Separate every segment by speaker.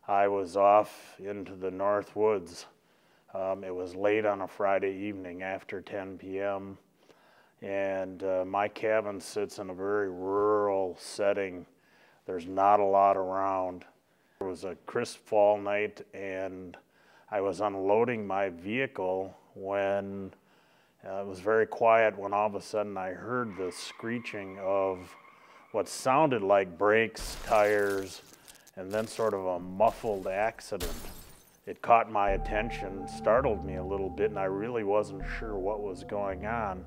Speaker 1: I was off into the North Woods. It was late on a Friday evening after 10 p.m. and my cabin sits in a very rural setting. There's not a lot around. It was a crisp fall night and I was unloading my vehicle when it was very quiet, when all of a sudden I heard the screeching of what sounded like brakes, tires, and then sort of a muffled accident. It caught my attention, startled me a little bit, and I really wasn't sure what was going on.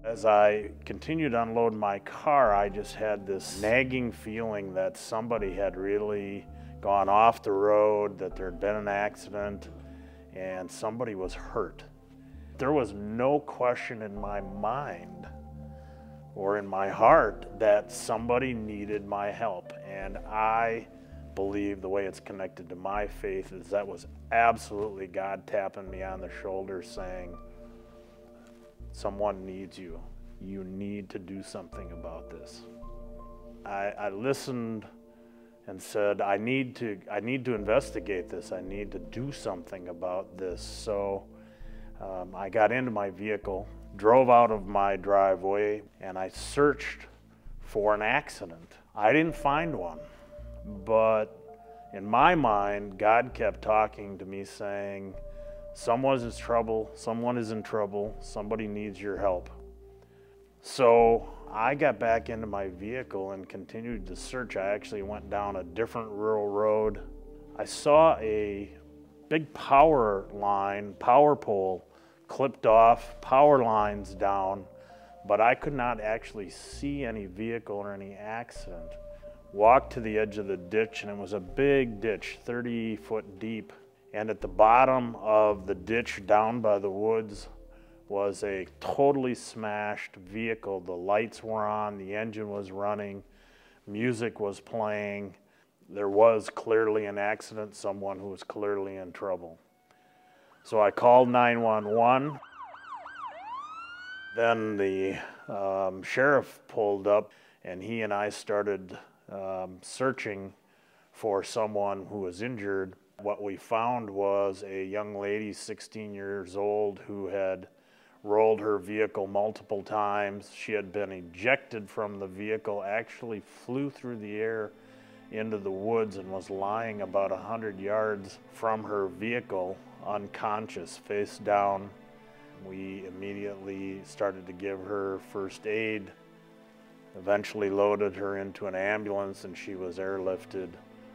Speaker 1: As I continued to unload my car, I just had this nagging feeling that somebody had really gone off the road, that there had been an accident, and somebody was hurt. There was no question in my mind or in my heart that somebody needed my help. And I believe the way it's connected to my faith is that was absolutely God tapping me on the shoulder saying, someone needs you. You need to do something about this. I listened and said, I need to investigate this. I need to do something about this. So I got into my vehicle, drove out of my driveway, and I searched for an accident. I didn't find one, but in my mind, God kept talking to me saying, someone is in trouble, somebody needs your help. So I got back into my vehicle and continued to search. I actually went down a different rural road. I saw a big power pole clipped off, power lines down, but I could not actually see any vehicle or any accident. Walked to the edge of the ditch, and it was a big ditch, 30 foot deep. And at the bottom of the ditch down by the woods was a totally smashed vehicle. The lights were on, the engine was running, music was playing. There was clearly an accident, someone who was clearly in trouble. So I called 911. Then the sheriff pulled up, and he and I started searching for someone who was injured. What we found was a young lady, 16 years old, who had rolled her vehicle multiple times. She had been ejected from the vehicle, actually flew through the air into the woods and was lying about 100 yards from her vehicle, unconscious, face down. We immediately started to give her first aid, eventually loaded her into an ambulance, and she was airlifted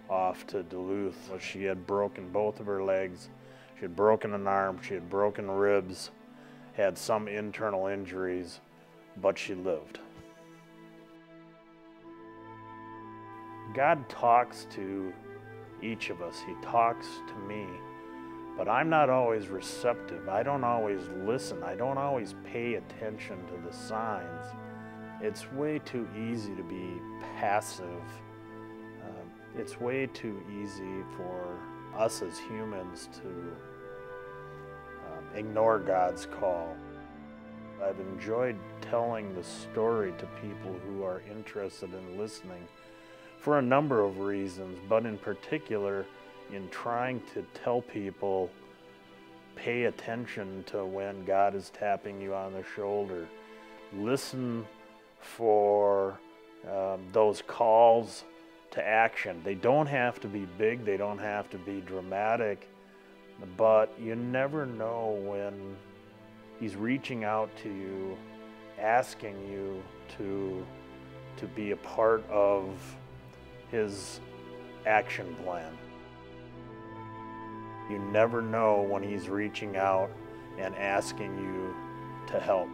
Speaker 1: off to Duluth. She had broken both of her legs, she had broken an arm, she had broken ribs, had some internal injuries, but she lived. God talks to each of us. He talks to me, but I'm not always receptive. I don't always listen. I don't always pay attention to the signs. It's way too easy to be passive. It's way too easy for us as humans to ignore God's call. I've enjoyed telling the story to people who are interested in listening for a number of reasons, but in particular in trying to tell people, pay attention to when God is tapping you on the shoulder. Listen for those calls to action. They don't have to be big, they don't have to be dramatic, but you never know when He's reaching out to you, asking you to be a part of His action plan. You never know when He's reaching out and asking you to help.